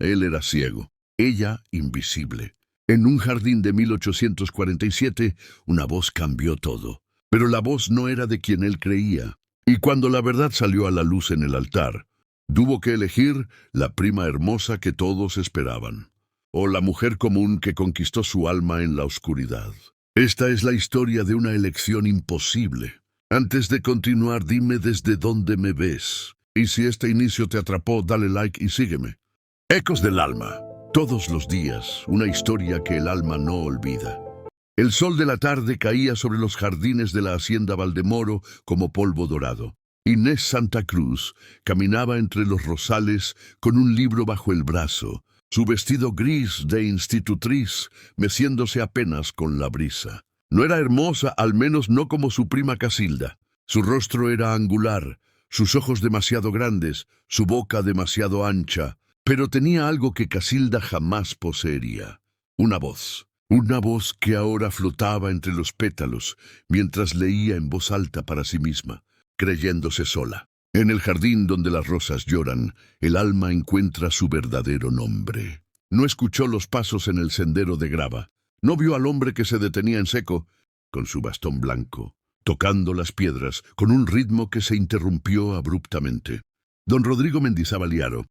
Él era ciego, ella invisible. En un jardín de 1847, una voz cambió todo. Pero la voz no era de quien él creía. Y cuando la verdad salió a la luz en el altar, tuvo que elegir la prima hermosa que todos esperaban, o la mujer común que conquistó su alma en la oscuridad. Esta es la historia de una elección imposible. Antes de continuar, dime desde dónde me ves. Y si este inicio te atrapó, dale like y sígueme. Ecos del alma. Todos los días, una historia que el alma no olvida. El sol de la tarde caía sobre los jardines de la hacienda Valdemoro como polvo dorado. Inés Santa Cruz caminaba entre los rosales con un libro bajo el brazo, su vestido gris de institutriz meciéndose apenas con la brisa. No era hermosa, al menos no como su prima Casilda. Su rostro era angular, sus ojos demasiado grandes, su boca demasiado ancha, pero tenía algo que Casilda jamás poseería: una voz. Una voz que ahora flotaba entre los pétalos mientras leía en voz alta para sí misma, creyéndose sola. En el jardín donde las rosas lloran, el alma encuentra su verdadero nombre. No escuchó los pasos en el sendero de grava. No vio al hombre que se detenía en seco, con su bastón blanco, tocando las piedras con un ritmo que se interrumpió abruptamente. Don Rodrigo Mendizábal y Haro,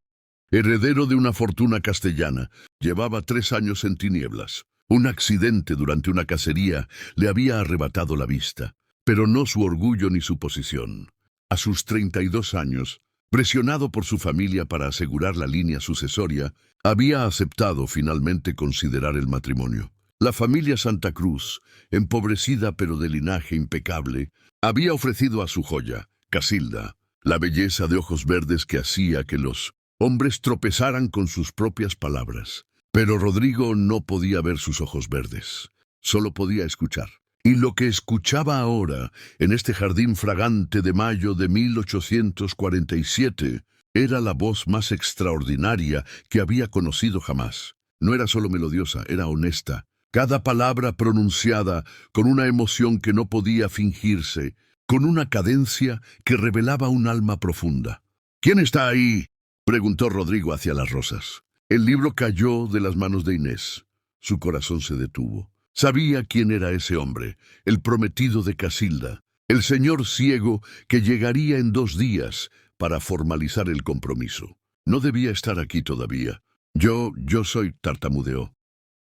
heredero de una fortuna castellana, llevaba 3 años en tinieblas. Un accidente durante una cacería le había arrebatado la vista, pero no su orgullo ni su posición. A sus 32 años, presionado por su familia para asegurar la línea sucesoria, había aceptado finalmente considerar el matrimonio. La familia Santa Cruz, empobrecida pero de linaje impecable, había ofrecido a su joya, Casilda, la belleza de ojos verdes que hacía que los hombres tropezaran con sus propias palabras. Pero Rodrigo no podía ver sus ojos verdes, solo podía escuchar. Y lo que escuchaba ahora, en este jardín fragante de mayo de 1847, era la voz más extraordinaria que había conocido jamás. No era solo melodiosa, era honesta. Cada palabra pronunciada con una emoción que no podía fingirse, con una cadencia que revelaba un alma profunda. «¿Quién está ahí?», preguntó Rodrigo hacia las rosas. El libro cayó de las manos de Inés. Su corazón se detuvo. Sabía quién era ese hombre, el prometido de Casilda, el señor ciego que llegaría en 2 días para formalizar el compromiso. No debía estar aquí todavía. Yo soy, tartamudeó.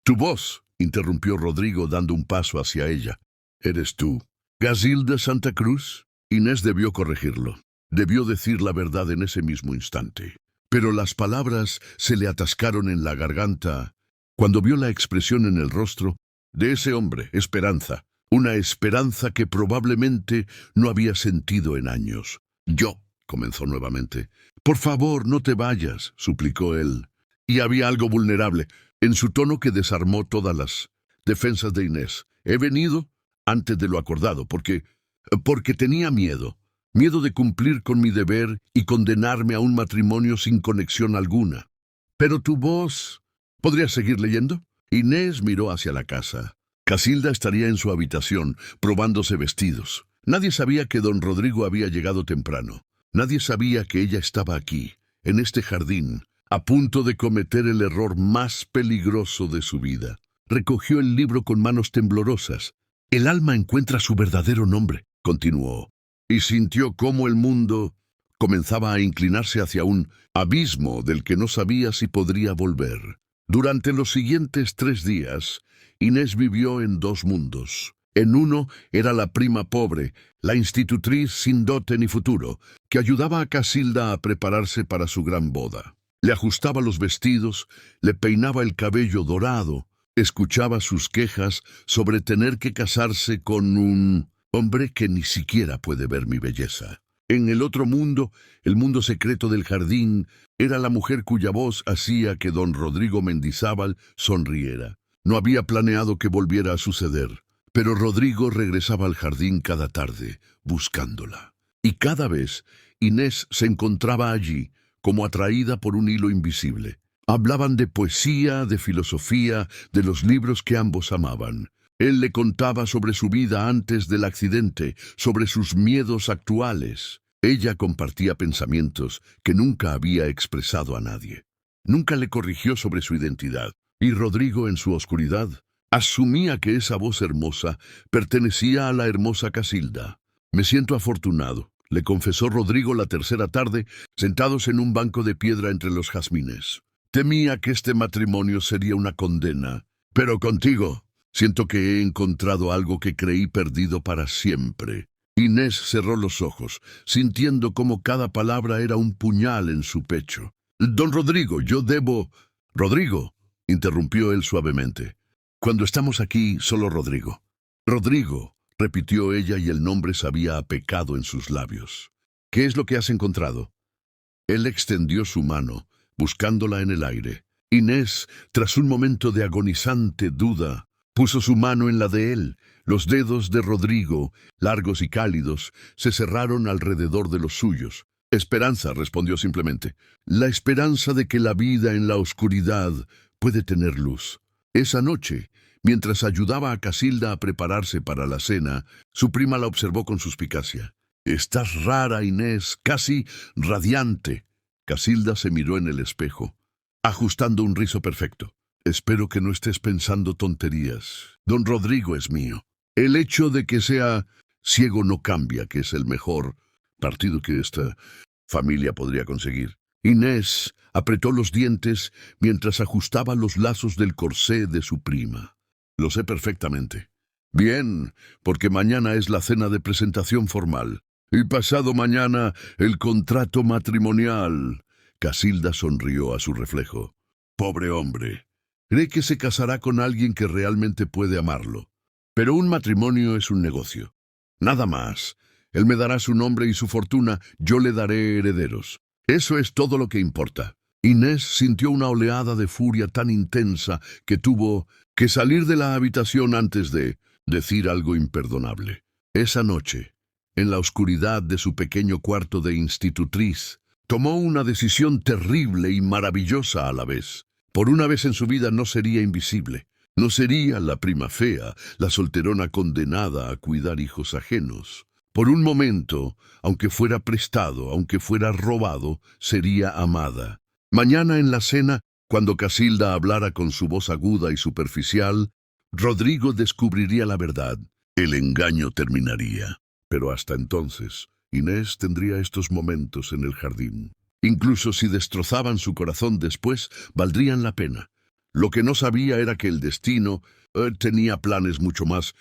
«Tu voz», interrumpió Rodrigo dando un paso hacia ella. «¿Eres tú, Casilda Santa Cruz?». Inés debió corregirlo. Debió decir la verdad en ese mismo instante. Pero las palabras se le atascaron en la garganta cuando vio la expresión en el rostro de ese hombre, esperanza, una esperanza que probablemente no había sentido en años. «Yo», comenzó nuevamente. «Por favor, no te vayas», suplicó él. Y había algo vulnerable en su tono que desarmó todas las defensas de Inés. «He venido antes de lo acordado, porque tenía miedo. Miedo de cumplir con mi deber y condenarme a un matrimonio sin conexión alguna». «Pero tu voz...» ¿Podrías seguir leyendo? Inés miró hacia la casa. Casilda estaría en su habitación, probándose vestidos. Nadie sabía que don Rodrigo había llegado temprano. Nadie sabía que ella estaba aquí, en este jardín, a punto de cometer el error más peligroso de su vida. Recogió el libro con manos temblorosas. «El alma encuentra su verdadero nombre», continuó. Y sintió cómo el mundo comenzaba a inclinarse hacia un abismo del que no sabía si podría volver. Durante los siguientes 3 días, Inés vivió en 2 mundos. En uno era la prima pobre, la institutriz sin dote ni futuro, que ayudaba a Casilda a prepararse para su gran boda. Le ajustaba los vestidos, le peinaba el cabello dorado, escuchaba sus quejas sobre tener que casarse con un hombre que ni siquiera puede ver mi belleza. En el otro mundo, el mundo secreto del jardín, era la mujer cuya voz hacía que don Rodrigo Mendizábal sonriera. No había planeado que volviera a suceder, pero Rodrigo regresaba al jardín cada tarde, buscándola. Y cada vez Inés se encontraba allí, como atraída por un hilo invisible. Hablaban de poesía, de filosofía, de los libros que ambos amaban. Él le contaba sobre su vida antes del accidente, sobre sus miedos actuales. Ella compartía pensamientos que nunca había expresado a nadie. Nunca le corrigió sobre su identidad, y Rodrigo, en su oscuridad, asumía que esa voz hermosa pertenecía a la hermosa Casilda. «Me siento afortunado», le confesó Rodrigo la tercera tarde, sentados en un banco de piedra entre los jazmines. «Temía que este matrimonio sería una condena, pero contigo siento que he encontrado algo que creí perdido para siempre». Inés cerró los ojos, sintiendo como cada palabra era un puñal en su pecho. «Don Rodrigo, yo debo...» «Rodrigo», interrumpió él suavemente. «Cuando estamos aquí, solo Rodrigo». «Rodrigo», repitió ella y el nombre sabía a pecado en sus labios. «¿Qué es lo que has encontrado?» Él extendió su mano, buscándola en el aire. Inés, tras un momento de agonizante duda, puso su mano en la de él. Los dedos de Rodrigo, largos y cálidos, se cerraron alrededor de los suyos. «Esperanza», respondió simplemente. «La esperanza de que la vida en la oscuridad puede tener luz». Esa noche, mientras ayudaba a Casilda a prepararse para la cena, su prima la observó con suspicacia. «Estás rara, Inés, casi radiante». Casilda se miró en el espejo, ajustando un rizo perfecto. «Espero que no estés pensando tonterías. Don Rodrigo es mío. El hecho de que sea ciego no cambia que es el mejor partido que esta familia podría conseguir». Inés apretó los dientes mientras ajustaba los lazos del corsé de su prima. «Lo sé perfectamente». «Bien, porque mañana es la cena de presentación formal. Y pasado mañana el contrato matrimonial». Casilda sonrió a su reflejo. «Pobre hombre. Cree que se casará con alguien que realmente puede amarlo. Pero un matrimonio es un negocio. Nada más. Él me dará su nombre y su fortuna, yo le daré herederos. Eso es todo lo que importa». Inés sintió una oleada de furia tan intensa que tuvo que salir de la habitación antes de decir algo imperdonable. Esa noche, en la oscuridad de su pequeño cuarto de institutriz, tomó una decisión terrible y maravillosa a la vez. Por una vez en su vida no sería invisible. No sería la prima fea, la solterona condenada a cuidar hijos ajenos. Por un momento, aunque fuera prestado, aunque fuera robado, sería amada. Mañana en la cena, cuando Casilda hablara con su voz aguda y superficial, Rodrigo descubriría la verdad. El engaño terminaría. Pero hasta entonces, Inés tendría estos momentos en el jardín. Incluso si destrozaban su corazón después, valdrían la pena. Lo que no sabía era que el destino tenía planes mucho más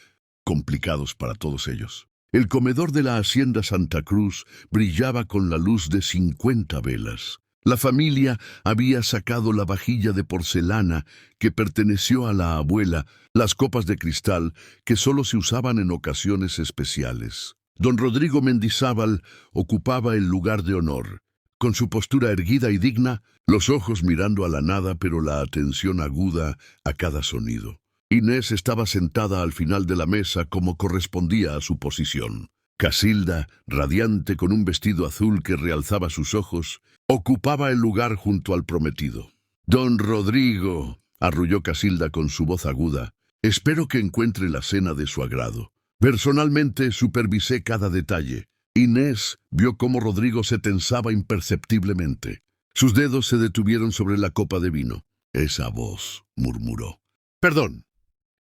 complicados para todos ellos. El comedor de la hacienda Santa Cruz brillaba con la luz de 50 velas. La familia había sacado la vajilla de porcelana que perteneció a la abuela, las copas de cristal que solo se usaban en ocasiones especiales. Don Rodrigo Mendizábal ocupaba el lugar de honor, con su postura erguida y digna, los ojos mirando a la nada pero la atención aguda a cada sonido. Inés estaba sentada al final de la mesa como correspondía a su posición. Casilda, radiante con un vestido azul que realzaba sus ojos, ocupaba el lugar junto al prometido. «Don Rodrigo», arrulló Casilda con su voz aguda, «espero que encuentre la cena de su agrado. Personalmente supervisé cada detalle». Inés vio cómo Rodrigo se tensaba imperceptiblemente. Sus dedos se detuvieron sobre la copa de vino. «Esa voz», murmuró. «Perdón».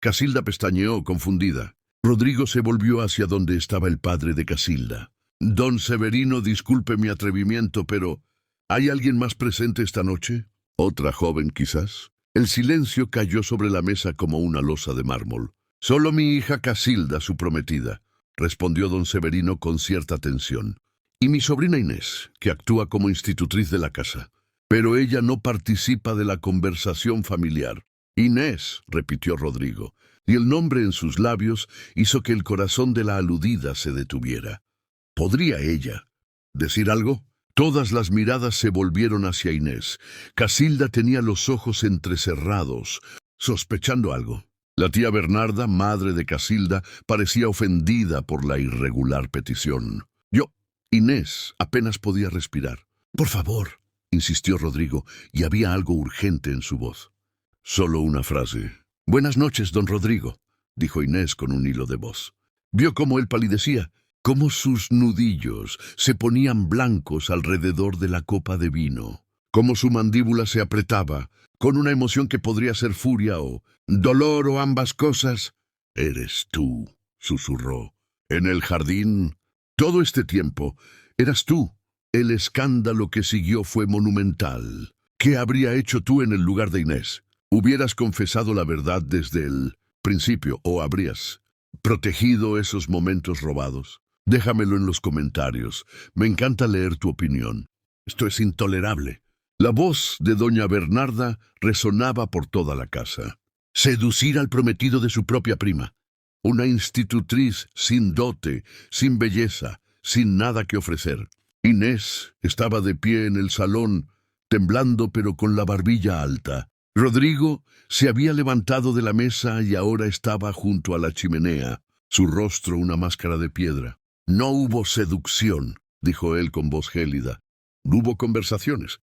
Casilda pestañeó, confundida. Rodrigo se volvió hacia donde estaba el padre de Casilda. «Don Severino, disculpe mi atrevimiento, pero ¿hay alguien más presente esta noche? ¿Otra joven, quizás?» El silencio cayó sobre la mesa como una losa de mármol. «Solo mi hija Casilda, su prometida», respondió don Severino con cierta tensión. «Y mi sobrina Inés, que actúa como institutriz de la casa. Pero ella no participa de la conversación familiar». «Inés», repitió Rodrigo, y el nombre en sus labios hizo que el corazón de la aludida se detuviera. ¿Podría ella decir algo? Todas las miradas se volvieron hacia Inés. Casilda tenía los ojos entrecerrados, sospechando algo. La tía Bernarda, madre de Casilda, parecía ofendida por la irregular petición. Inés apenas podía respirar. «Por favor», insistió Rodrigo, y había algo urgente en su voz. Solo una frase. «Buenas noches, don Rodrigo», dijo Inés con un hilo de voz. Vio cómo él palidecía, cómo sus nudillos se ponían blancos alrededor de la copa de vino. cómo su mandíbula se apretaba, con una emoción que podría ser furia o dolor o ambas cosas. «Eres tú», susurró. «En el jardín, todo este tiempo, eras tú». El escándalo que siguió fue monumental. ¿Qué habría hecho tú en el lugar de Inés? ¿Hubieras confesado la verdad desde el principio o habrías protegido esos momentos robados? Déjamelo en los comentarios. Me encanta leer tu opinión. Esto es intolerable. La voz de doña Bernarda resonaba por toda la casa. Seducir al prometido de su propia prima. Una institutriz sin dote, sin belleza, sin nada que ofrecer. Inés estaba de pie en el salón, temblando pero con la barbilla alta. Rodrigo se había levantado de la mesa y ahora estaba junto a la chimenea, su rostro una máscara de piedra. «No hubo seducción», dijo él con voz gélida. «Hubo conversaciones.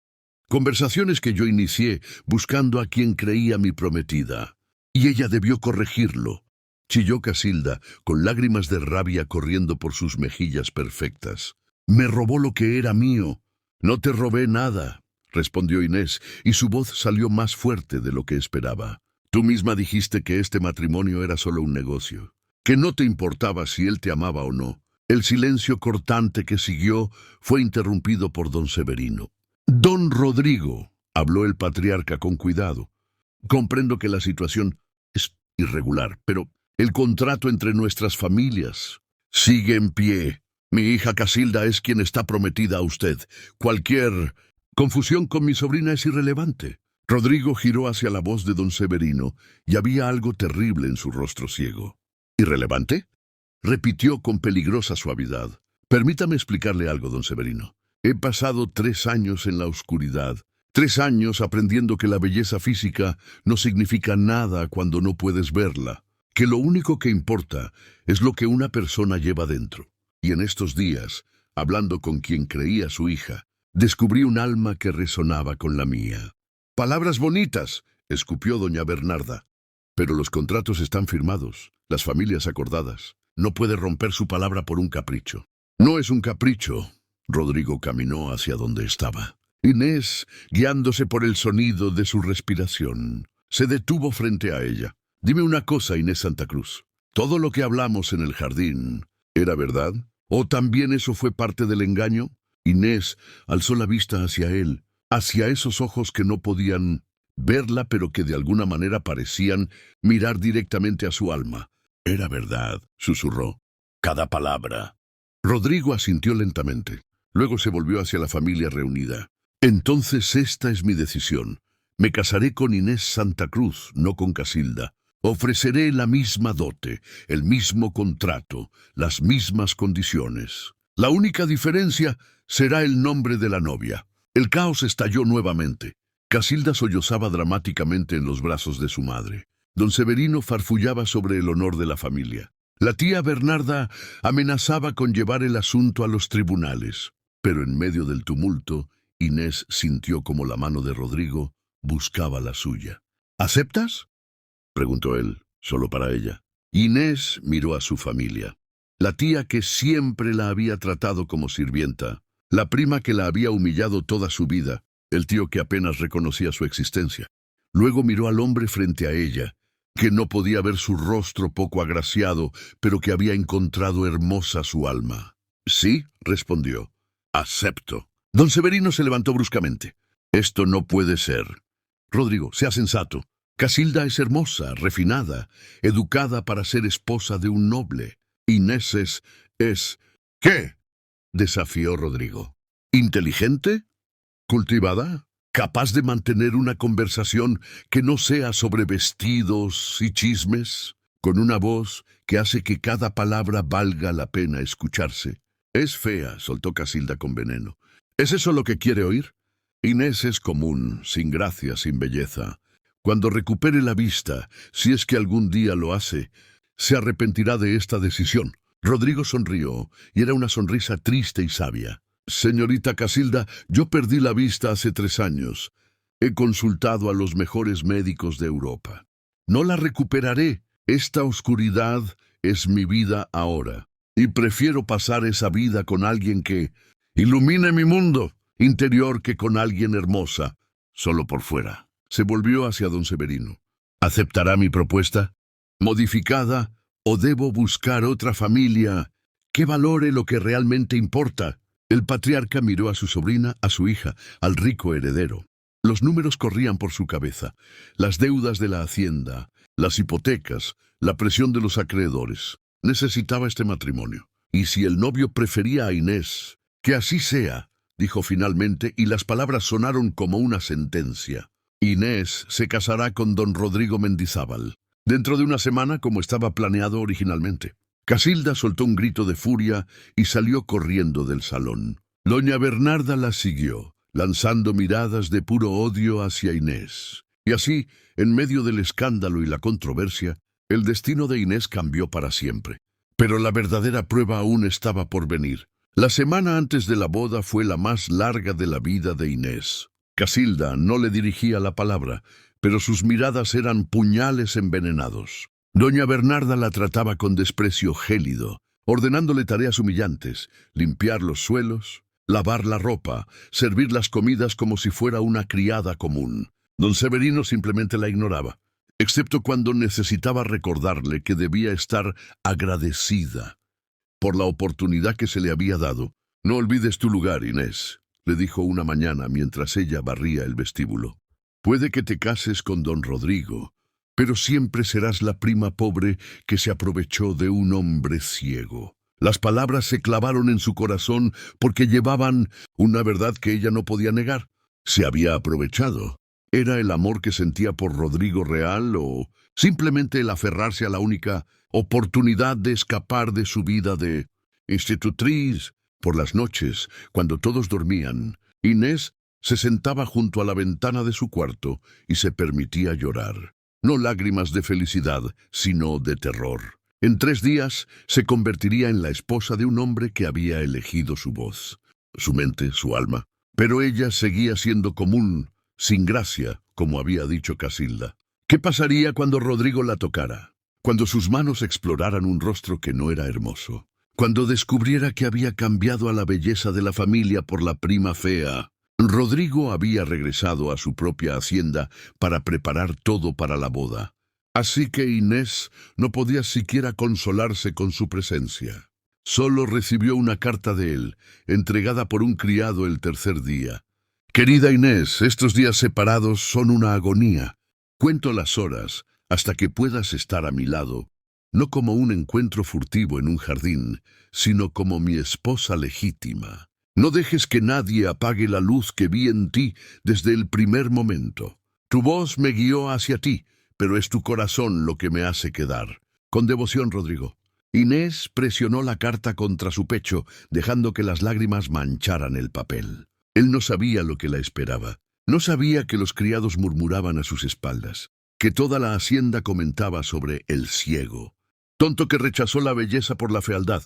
Conversaciones que yo inicié buscando a quien creía mi prometida. Y ella debió corregirlo». Chilló Casilda, con lágrimas de rabia corriendo por sus mejillas perfectas. «Me robó lo que era mío». «No te robé nada», respondió Inés, y su voz salió más fuerte de lo que esperaba. «Tú misma dijiste que este matrimonio era solo un negocio, que no te importaba si él te amaba o no». El silencio cortante que siguió fue interrumpido por don Severino. «Don Rodrigo», habló el patriarca con cuidado, «comprendo que la situación es irregular, pero el contrato entre nuestras familias sigue en pie. Mi hija Casilda es quien está prometida a usted. Cualquier confusión con mi sobrina es irrelevante». Rodrigo giró hacia la voz de don Severino y había algo terrible en su rostro ciego. «¿Irrelevante?», repitió con peligrosa suavidad. «Permítame explicarle algo, don Severino. He pasado 3 años en la oscuridad, 3 años aprendiendo que la belleza física no significa nada cuando no puedes verla, que lo único que importa es lo que una persona lleva dentro. Y en estos días, hablando con quien creía su hija, descubrí un alma que resonaba con la mía». «Palabras bonitas», escupió doña Bernarda. «Pero los contratos están firmados, las familias acordadas. No puede romper su palabra por un capricho». «No es un capricho». Rodrigo caminó hacia donde estaba. Inés, guiándose por el sonido de su respiración, se detuvo frente a ella. «Dime una cosa, Inés Santa Cruz. ¿Todo lo que hablamos en el jardín era verdad? ¿O también eso fue parte del engaño?» Inés alzó la vista hacia él, hacia esos ojos que no podían verla, pero que de alguna manera parecían mirar directamente a su alma. «Era verdad», susurró. «Cada palabra». Rodrigo asintió lentamente. Luego se volvió hacia la familia reunida. «Entonces esta es mi decisión. Me casaré con Inés Santa Cruz, no con Casilda. Ofreceré la misma dote, el mismo contrato, las mismas condiciones. La única diferencia será el nombre de la novia». El caos estalló nuevamente. Casilda sollozaba dramáticamente en los brazos de su madre. Don Severino farfullaba sobre el honor de la familia. La tía Bernarda amenazaba con llevar el asunto a los tribunales. Pero en medio del tumulto, Inés sintió como la mano de Rodrigo buscaba la suya. «¿Aceptas?», preguntó él, solo para ella. Inés miró a su familia. La tía que siempre la había tratado como sirvienta, la prima que la había humillado toda su vida, el tío que apenas reconocía su existencia. Luego miró al hombre frente a ella, que no podía ver su rostro poco agraciado, pero que había encontrado hermosa su alma. «Sí», respondió. «Acepto». Don Severino se levantó bruscamente. «Esto no puede ser. Rodrigo, sea sensato. Casilda es hermosa, refinada, educada para ser esposa de un noble. Inés es... ¿Qué?», desafió Rodrigo. «¿Inteligente? ¿Cultivada? ¿Capaz de mantener una conversación que no sea sobre vestidos y chismes? Con una voz que hace que cada palabra valga la pena escucharse». «Es fea», soltó Casilda con veneno. «¿Es eso lo que quiere oír? Inés es común, sin gracia, sin belleza. Cuando recupere la vista, si es que algún día lo hace, se arrepentirá de esta decisión». Rodrigo sonrió, y era una sonrisa triste y sabia. «Señorita Casilda, yo perdí la vista hace 3 años. He consultado a los mejores médicos de Europa. No la recuperaré. Esta oscuridad es mi vida ahora, y prefiero pasar esa vida con alguien que ilumine mi mundo». interior que con alguien hermosa, solo por fuera. Se volvió hacia don Severino. ¿Aceptará mi propuesta? ¿Modificada? ¿O debo buscar otra familia que valore lo que realmente importa? El patriarca miró a su sobrina, a su hija, al rico heredero. Los números corrían por su cabeza, las deudas de la hacienda, las hipotecas, la presión de los acreedores. Necesitaba este matrimonio. Y si el novio prefería a Inés, que así sea, dijo finalmente, y las palabras sonaron como una sentencia. Inés se casará con don Rodrigo Mendizábal, dentro de una semana como estaba planeado originalmente. Casilda soltó un grito de furia y salió corriendo del salón. Doña Bernarda la siguió, lanzando miradas de puro odio hacia Inés. Y así, en medio del escándalo y la controversia, el destino de Inés cambió para siempre. Pero la verdadera prueba aún estaba por venir. La semana antes de la boda fue la más larga de la vida de Inés. Casilda no le dirigía la palabra, pero sus miradas eran puñales envenenados. Doña Bernarda la trataba con desprecio gélido, ordenándole tareas humillantes, limpiar los suelos, lavar la ropa, servir las comidas como si fuera una criada común. Don Severino simplemente la ignoraba, excepto cuando necesitaba recordarle que debía estar agradecida por la oportunidad que se le había dado. «No olvides tu lugar, Inés», le dijo una mañana mientras ella barría el vestíbulo. «Puede que te cases con don Rodrigo, pero siempre serás la prima pobre que se aprovechó de un hombre ciego». Las palabras se clavaron en su corazón porque llevaban una verdad que ella no podía negar. Se había aprovechado. ¿Era el amor que sentía por Rodrigo real o simplemente el aferrarse a la única oportunidad de escapar de su vida de institutriz? Por las noches, cuando todos dormían, Inés se sentaba junto a la ventana de su cuarto y se permitía llorar. No lágrimas de felicidad, sino de terror. En 3 días se convertiría en la esposa de un hombre que había elegido su voz, su mente, su alma. Pero ella seguía siendo común, sin gracia, como había dicho Casilda. ¿Qué pasaría cuando Rodrigo la tocara? Cuando sus manos exploraran un rostro que no era hermoso. Cuando descubriera que había cambiado a la belleza de la familia por la prima fea. Rodrigo había regresado a su propia hacienda para preparar todo para la boda. Así que Inés no podía siquiera consolarse con su presencia. Solo recibió una carta de él, entregada por un criado el 3er día. «Querida Inés, estos días separados son una agonía. Cuento las horas hasta que puedas estar a mi lado, no como un encuentro furtivo en un jardín, sino como mi esposa legítima. No dejes que nadie apague la luz que vi en ti desde el primer momento. Tu voz me guió hacia ti, pero es tu corazón lo que me hace quedar. Con devoción, Rodrigo». Inés presionó la carta contra su pecho, dejando que las lágrimas mancharan el papel. Él no sabía lo que la esperaba. No sabía que los criados murmuraban a sus espaldas, que toda la hacienda comentaba sobre el ciego. Tonto que rechazó la belleza por la fealdad.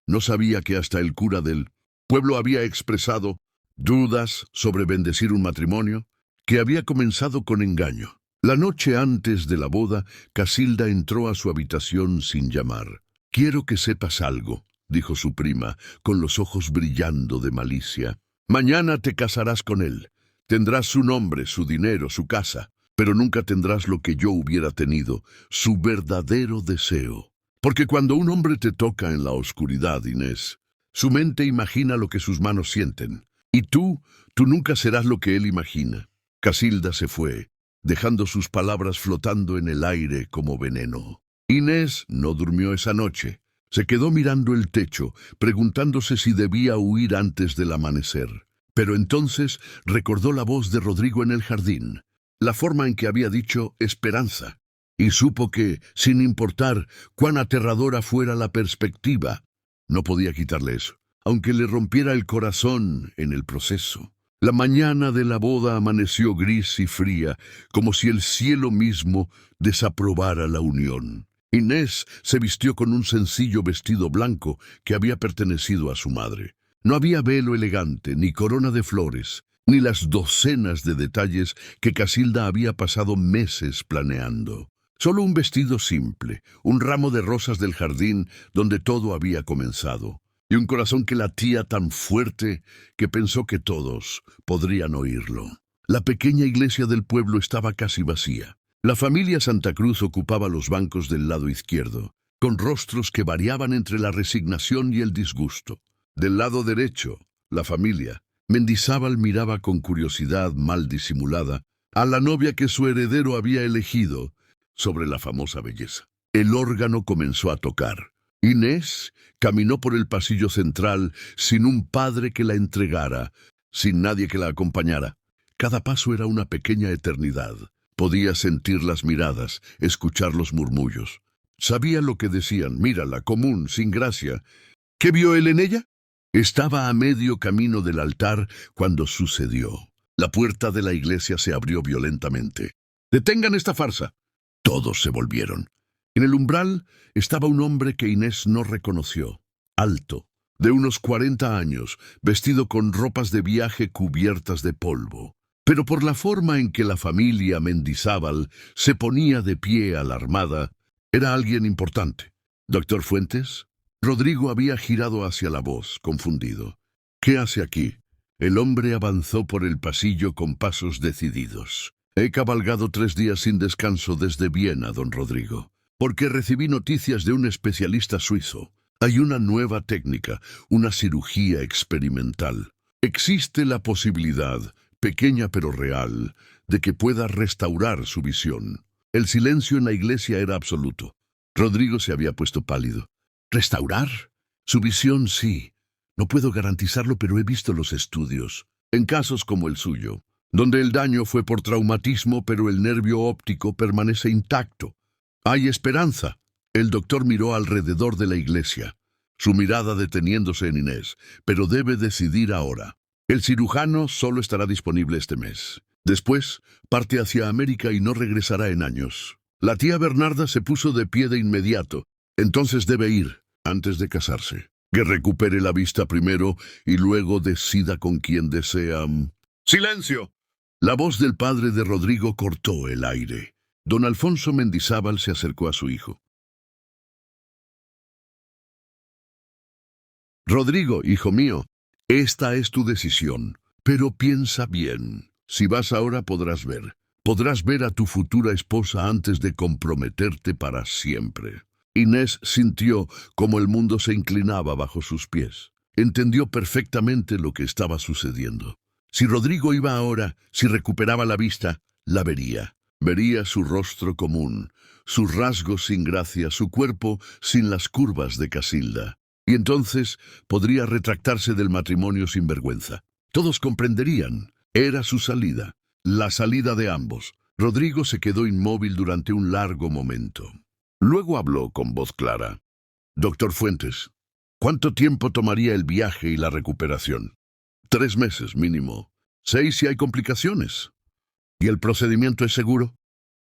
No sabía que hasta el cura del pueblo había expresado dudas sobre bendecir un matrimonio que había comenzado con engaño. La noche antes de la boda, Casilda entró a su habitación sin llamar. «Quiero que sepas algo», dijo su prima, con los ojos brillando de malicia. «Mañana te casarás con él. Tendrás su nombre, su dinero, su casa, pero nunca tendrás lo que yo hubiera tenido, su verdadero deseo. Porque cuando un hombre te toca en la oscuridad, Inés, su mente imagina lo que sus manos sienten. Y tú nunca serás lo que él imagina». Casilda se fue, dejando sus palabras flotando en el aire como veneno. Inés no durmió esa noche. Se quedó mirando el techo, preguntándose si debía huir antes del amanecer. Pero entonces recordó la voz de Rodrigo en el jardín, la forma en que había dicho esperanza, y supo que, sin importar cuán aterradora fuera la perspectiva, no podía quitarle eso, aunque le rompiera el corazón en el proceso. La mañana de la boda amaneció gris y fría, como si el cielo mismo desaprobara la unión. Inés se vistió con un sencillo vestido blanco que había pertenecido a su madre. No había velo elegante, ni corona de flores, ni las docenas de detalles que Casilda había pasado meses planeando. Solo un vestido simple, un ramo de rosas del jardín donde todo había comenzado. y un corazón que latía tan fuerte que pensó que todos podrían oírlo. La pequeña iglesia del pueblo estaba casi vacía. La familia Santa Cruz ocupaba los bancos del lado izquierdo, con rostros que variaban entre la resignación y el disgusto. Del lado derecho, la familia. Mendizábal miraba con curiosidad mal disimulada a la novia que su heredero había elegido sobre la famosa belleza. El órgano comenzó a tocar. Inés caminó por el pasillo central sin un padre que la entregara, sin nadie que la acompañara. Cada paso era una pequeña eternidad. Podía sentir las miradas, escuchar los murmullos. Sabía lo que decían, mírala, común, sin gracia. ¿Qué vio él en ella? Estaba a medio camino del altar cuando sucedió. La puerta de la iglesia se abrió violentamente. ¡Detengan esta farsa! Todos se volvieron. En el umbral estaba un hombre que Inés no reconoció. Alto, de unos 40 años, vestido con ropas de viaje cubiertas de polvo. Pero por la forma en que la familia Mendizábal se ponía de pie alarmada, era alguien importante. ¿Doctor Fuentes? Rodrigo había girado hacia la voz, confundido. ¿Qué hace aquí? El hombre avanzó por el pasillo con pasos decididos. He cabalgado 3 días sin descanso desde Viena, don Rodrigo, porque recibí noticias de un especialista suizo. Hay una nueva técnica, una cirugía experimental. Existe la posibilidad, pequeña pero real, de que pueda restaurar su visión. El silencio en la iglesia era absoluto. Rodrigo se había puesto pálido. ¿Restaurar? Su visión, sí. No puedo garantizarlo, pero he visto los estudios. En casos como el suyo, donde el daño fue por traumatismo, pero el nervio óptico permanece intacto. Hay esperanza. El doctor miró alrededor de la iglesia, su mirada deteniéndose en Inés, pero debe decidir ahora. El cirujano solo estará disponible este mes. Después, parte hacia América y no regresará en años. La tía Bernarda se puso de pie de inmediato. Entonces debe ir, antes de casarse. Que recupere la vista primero y luego decida con quién desea. ¡Silencio! La voz del padre de Rodrigo cortó el aire. Don Alfonso Mendizábal se acercó a su hijo. Rodrigo, hijo mío, esta es tu decisión, pero piensa bien. Si vas ahora podrás ver a tu futura esposa antes de comprometerte para siempre. Inés sintió cómo el mundo se inclinaba bajo sus pies. Entendió perfectamente lo que estaba sucediendo. Si Rodrigo iba ahora, si recuperaba la vista, la vería. Vería su rostro común, sus rasgos sin gracia, su cuerpo sin las curvas de Casilda. Y entonces podría retractarse del matrimonio sin vergüenza. Todos comprenderían. Era su salida, la salida de ambos. Rodrigo se quedó inmóvil durante un largo momento. Luego habló con voz clara. Doctor Fuentes, ¿cuánto tiempo tomaría el viaje y la recuperación? 3 meses mínimo. 6 si hay complicaciones. ¿Y el procedimiento es seguro?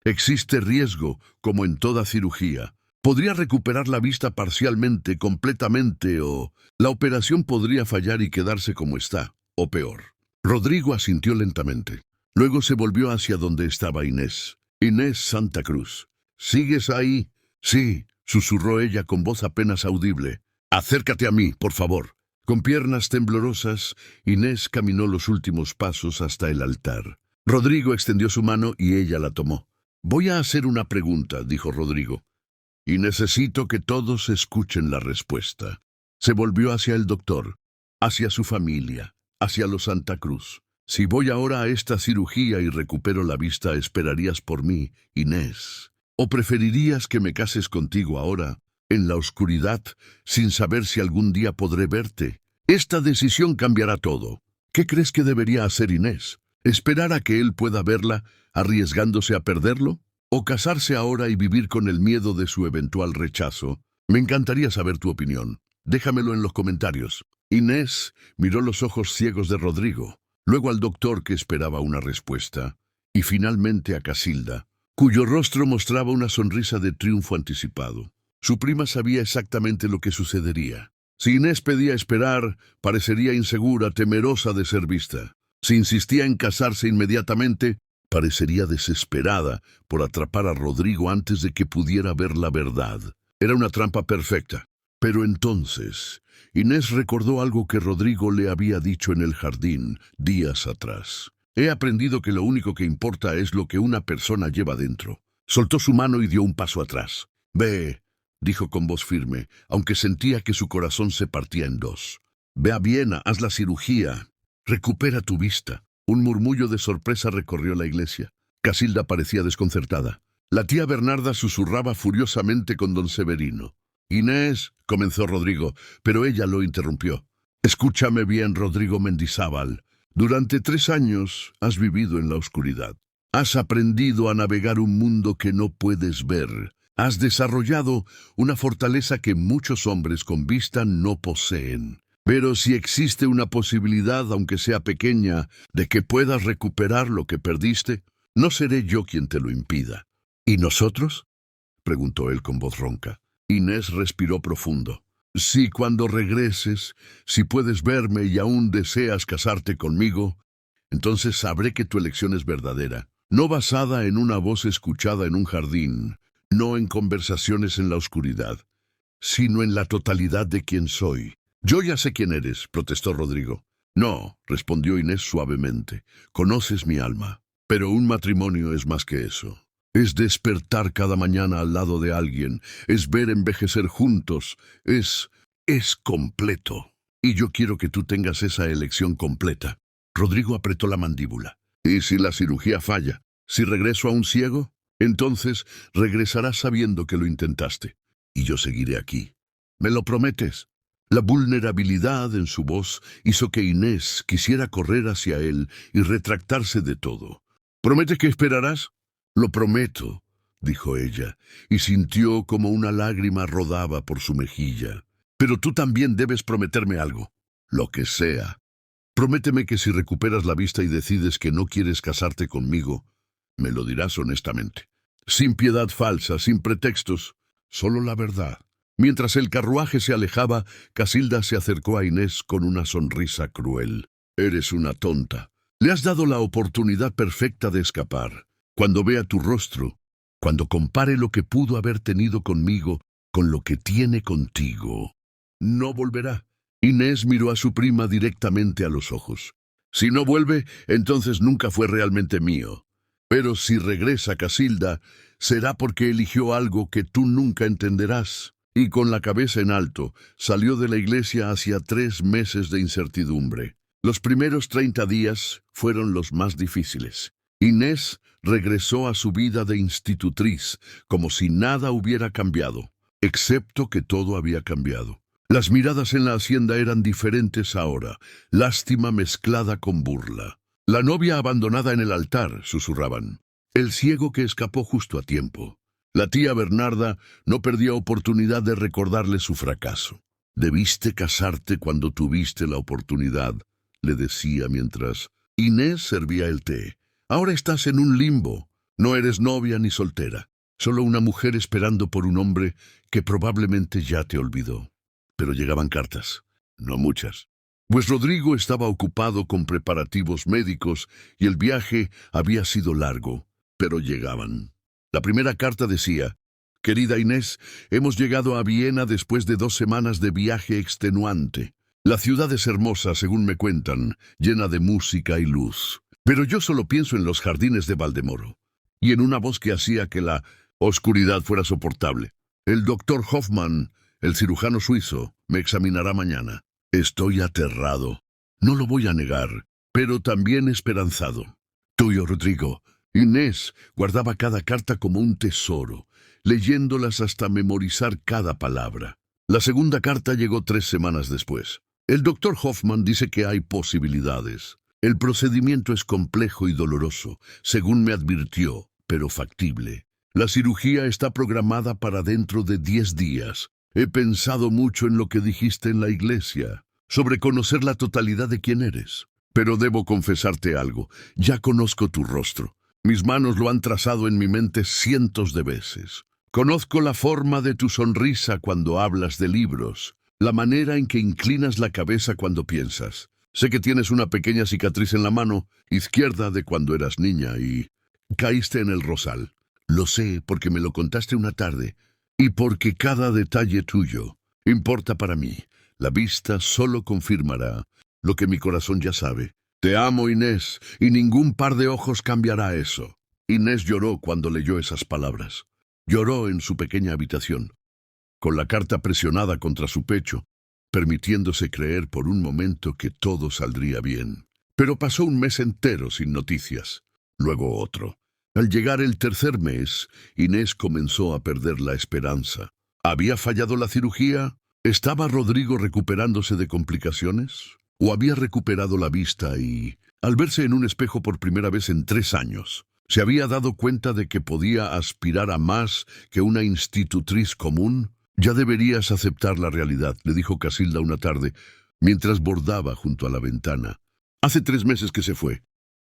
Existe riesgo, como en toda cirugía. Podría recuperar la vista parcialmente, completamente, o la operación podría fallar y quedarse como está, o peor. Rodrigo asintió lentamente. Luego se volvió hacia donde estaba Inés. Inés Santa Cruz. ¿Sigues ahí? Sí, susurró ella con voz apenas audible. Acércate a mí, por favor. Con piernas temblorosas, Inés caminó los últimos pasos hasta el altar. Rodrigo extendió su mano y ella la tomó. Voy a hacer una pregunta, dijo Rodrigo, y necesito que todos escuchen la respuesta. Se volvió hacia el doctor, hacia su familia, hacia los Santa Cruz. Si voy ahora a esta cirugía y recupero la vista, ¿esperarías por mí, Inés? ¿O preferirías que me cases contigo ahora, en la oscuridad, sin saber si algún día podré verte? Esta decisión cambiará todo. ¿Qué crees que debería hacer Inés? ¿Esperar a que él pueda verla, arriesgándose a perderlo? ¿O casarse ahora y vivir con el miedo de su eventual rechazo? Me encantaría saber tu opinión. Déjamelo en los comentarios. Inés miró los ojos ciegos de Rodrigo, luego al doctor que esperaba una respuesta, y finalmente a Casilda, cuyo rostro mostraba una sonrisa de triunfo anticipado. Su prima sabía exactamente lo que sucedería. Si Inés pedía esperar, parecería insegura, temerosa de ser vista. Si insistía en casarse inmediatamente, parecería desesperada por atrapar a Rodrigo antes de que pudiera ver la verdad. Era una trampa perfecta. Pero entonces, Inés recordó algo que Rodrigo le había dicho en el jardín días atrás. He aprendido que lo único que importa es lo que una persona lleva dentro. Soltó su mano y dio un paso atrás. Ve, dijo con voz firme, aunque sentía que su corazón se partía en dos. Ve a Viena, haz la cirugía. Recupera tu vista. Un murmullo de sorpresa recorrió la iglesia. Casilda parecía desconcertada. La tía Bernarda susurraba furiosamente con don Severino. Inés, comenzó Rodrigo, pero ella lo interrumpió. Escúchame bien, Rodrigo Mendizábal. Durante 3 años has vivido en la oscuridad. Has aprendido a navegar un mundo que no puedes ver. Has desarrollado una fortaleza que muchos hombres con vista no poseen. Pero si existe una posibilidad, aunque sea pequeña, de que puedas recuperar lo que perdiste, no seré yo quien te lo impida. ¿Y nosotros?, preguntó él con voz ronca. Inés respiró profundo. Si cuando regreses, si puedes verme y aún deseas casarte conmigo, entonces sabré que tu elección es verdadera, no basada en una voz escuchada en un jardín, no en conversaciones en la oscuridad, sino en la totalidad de quien soy. Yo ya sé quién eres, protestó Rodrigo. No, respondió Inés suavemente, conoces mi alma, pero un matrimonio es más que eso. Es despertar cada mañana al lado de alguien, es ver envejecer juntos, es completo. Y yo quiero que tú tengas esa elección completa. Rodrigo apretó la mandíbula. ¿Y si la cirugía falla? ¿Si regreso a un ciego? Entonces regresarás sabiendo que lo intentaste. Y yo seguiré aquí. ¿Me lo prometes? La vulnerabilidad en su voz hizo que Inés quisiera correr hacia él y retractarse de todo. ¿Promete que esperarás? Lo prometo, dijo ella, y sintió como una lágrima rodaba por su mejilla. Pero tú también debes prometerme algo, lo que sea. Prométeme que si recuperas la vista y decides que no quieres casarte conmigo, me lo dirás honestamente. Sin piedad falsa, sin pretextos, solo la verdad. Mientras el carruaje se alejaba, Casilda se acercó a Inés con una sonrisa cruel. Eres una tonta. Le has dado la oportunidad perfecta de escapar. Cuando vea tu rostro, cuando compare lo que pudo haber tenido conmigo con lo que tiene contigo, no volverá. Inés miró a su prima directamente a los ojos. Si no vuelve, entonces nunca fue realmente mío. Pero si regresa, Casilda, será porque eligió algo que tú nunca entenderás. Y con la cabeza en alto, salió de la iglesia hacia 3 meses de incertidumbre. Los primeros 30 días fueron los más difíciles. Inés regresó a su vida de institutriz, como si nada hubiera cambiado, excepto que todo había cambiado. Las miradas en la hacienda eran diferentes ahora, lástima mezclada con burla. La novia abandonada en el altar, susurraban. El ciego que escapó justo a tiempo. La tía Bernarda no perdía oportunidad de recordarle su fracaso. Debiste casarte cuando tuviste la oportunidad, le decía mientras Inés servía el té. Ahora estás en un limbo. No eres novia ni soltera. Solo una mujer esperando por un hombre que probablemente ya te olvidó. Pero llegaban cartas. No muchas. Pues Rodrigo estaba ocupado con preparativos médicos y el viaje había sido largo, pero llegaban. La primera carta decía: Querida Inés, hemos llegado a Viena después de 2 semanas de viaje extenuante. La ciudad es hermosa, según me cuentan, llena de música y luz. Pero yo solo pienso en los jardines de Valdemoro, y en una voz que hacía que la oscuridad fuera soportable. El doctor Hoffman, el cirujano suizo, me examinará mañana. Estoy aterrado. No lo voy a negar, pero también esperanzado. Tuyo, Rodrigo. Inés guardaba cada carta como un tesoro, leyéndolas hasta memorizar cada palabra. La segunda carta llegó 3 semanas después. El doctor Hoffman dice que hay posibilidades. El procedimiento es complejo y doloroso, según me advirtió, pero factible. La cirugía está programada para dentro de 10 días. He pensado mucho en lo que dijiste en la iglesia, sobre conocer la totalidad de quién eres. Pero debo confesarte algo, ya conozco tu rostro. Mis manos lo han trazado en mi mente cientos de veces. Conozco la forma de tu sonrisa cuando hablas de libros, la manera en que inclinas la cabeza cuando piensas. Sé que tienes una pequeña cicatriz en la mano izquierda de cuando eras niña y caíste en el rosal. Lo sé porque me lo contaste una tarde y porque cada detalle tuyo, importa para mí. La vista solo confirmará lo que mi corazón ya sabe. Te amo, Inés, y ningún par de ojos cambiará eso. Inés lloró cuando leyó esas palabras. Lloró en su pequeña habitación, con la carta presionada contra su pecho, permitiéndose creer por un momento que todo saldría bien. Pero pasó un mes entero sin noticias, luego otro. Al llegar el tercer mes, Inés comenzó a perder la esperanza. ¿Había fallado la cirugía? ¿Estaba Rodrigo recuperándose de complicaciones? ¿O había recuperado la vista y, al verse en un espejo por primera vez en 3 años, se había dado cuenta de que podía aspirar a más que una institutriz común? Ya deberías aceptar la realidad, le dijo Casilda una tarde, mientras bordaba junto a la ventana. Hace 3 meses que se fue.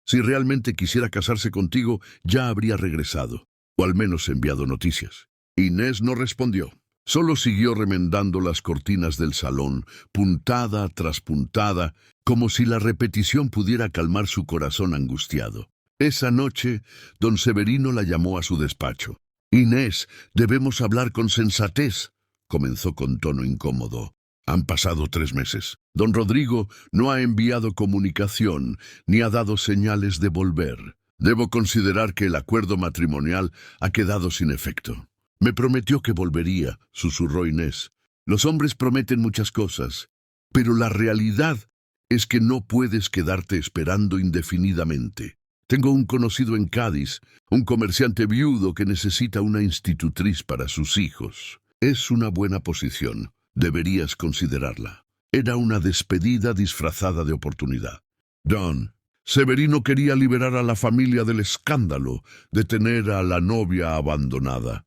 Si realmente quisiera casarse contigo, ya habría regresado, o al menos enviado noticias. Inés no respondió. Solo siguió remendando las cortinas del salón, puntada tras puntada, como si la repetición pudiera calmar su corazón angustiado. Esa noche, don Severino la llamó a su despacho. «Inés, debemos hablar con sensatez», comenzó con tono incómodo. Han pasado 3 meses. Don Rodrigo no ha enviado comunicación ni ha dado señales de volver. Debo considerar que el acuerdo matrimonial ha quedado sin efecto. Me prometió que volvería, susurró Inés. Los hombres prometen muchas cosas, pero la realidad es que no puedes quedarte esperando indefinidamente. Tengo un conocido en Cádiz, un comerciante viudo que necesita una institutriz para sus hijos. Es una buena posición. Deberías considerarla. Era una despedida disfrazada de oportunidad. Don Severino quería liberar a la familia del escándalo de tener a la novia abandonada,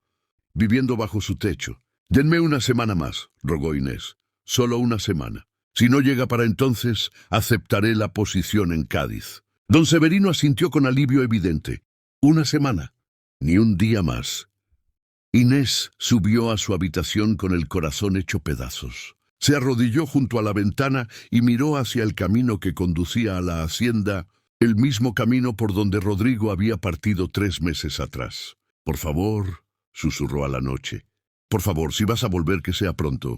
viviendo bajo su techo. «Denme una semana más», rogó Inés. «Solo una semana. Si no llega para entonces, aceptaré la posición en Cádiz». Don Severino asintió con alivio evidente. «Una semana. Ni un día más». Inés subió a su habitación con el corazón hecho pedazos. Se arrodilló junto a la ventana y miró hacia el camino que conducía a la hacienda, el mismo camino por donde Rodrigo había partido 3 meses atrás. «Por favor», susurró a la noche. «Por favor, si vas a volver, que sea pronto,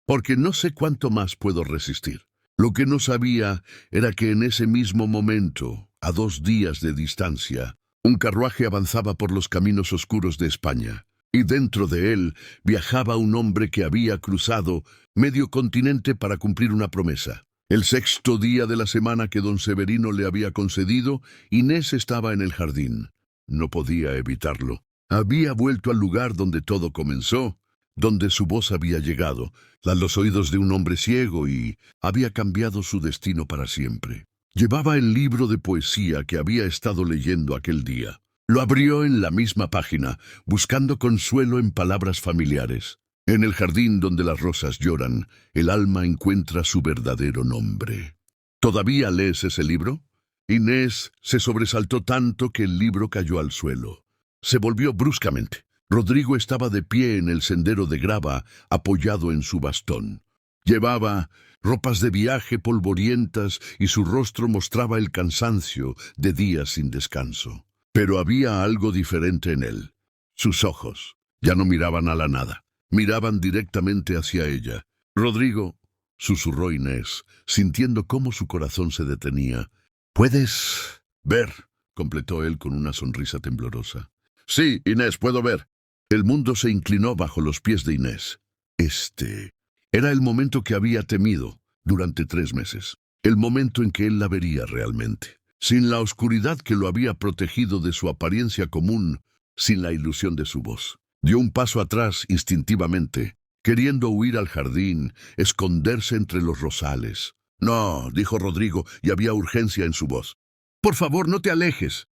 porque no sé cuánto más puedo resistir». Lo que no sabía era que en ese mismo momento, a 2 días de distancia, un carruaje avanzaba por los caminos oscuros de España, y dentro de él viajaba un hombre que había cruzado medio continente para cumplir una promesa. El 6º día de la semana que don Severino le había concedido, Inés estaba en el jardín. No podía evitarlo. Había vuelto al lugar donde todo comenzó, donde su voz había llegado, a los oídos de un hombre ciego, y había cambiado su destino para siempre. Llevaba el libro de poesía que había estado leyendo aquel día. Lo abrió en la misma página, buscando consuelo en palabras familiares. En el jardín donde las rosas lloran, el alma encuentra su verdadero nombre. ¿Todavía lees ese libro? Inés se sobresaltó tanto que el libro cayó al suelo. Se volvió bruscamente. Rodrigo estaba de pie en el sendero de grava, apoyado en su bastón. Llevaba ropas de viaje polvorientas y su rostro mostraba el cansancio de días sin descanso. Pero había algo diferente en él. Sus ojos ya no miraban a la nada, miraban directamente hacia ella. «Rodrigo», susurró Inés, sintiendo cómo su corazón se detenía. «¿Puedes ver?», completó él con una sonrisa temblorosa. «Sí, Inés, puedo ver». El mundo se inclinó bajo los pies de Inés. Este era el momento que había temido durante 3 meses. El momento en que él la vería realmente. Sin la oscuridad que lo había protegido de su apariencia común, sin la ilusión de su voz. Dio un paso atrás instintivamente, queriendo huir al jardín, esconderse entre los rosales. «No», dijo Rodrigo, y había urgencia en su voz. «Por favor, no te alejes».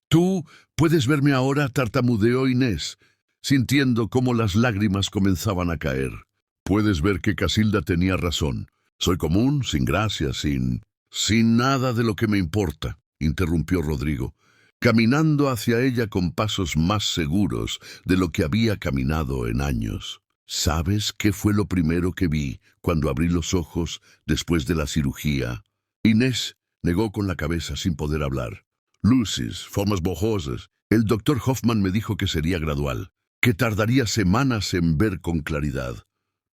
«Tú puedes verme ahora», tartamudeó Inés, sintiendo cómo las lágrimas comenzaban a caer. «Puedes ver que Casilda tenía razón. Soy común, sin gracia, sin nada de lo que me importa», interrumpió Rodrigo, caminando hacia ella con pasos más seguros de lo que había caminado en años. «¿Sabes qué fue lo primero que vi cuando abrí los ojos después de la cirugía?» Inés negó con la cabeza sin poder hablar. «Luces, formas borrosas. El doctor Hoffman me dijo que sería gradual, que tardaría semanas en ver con claridad».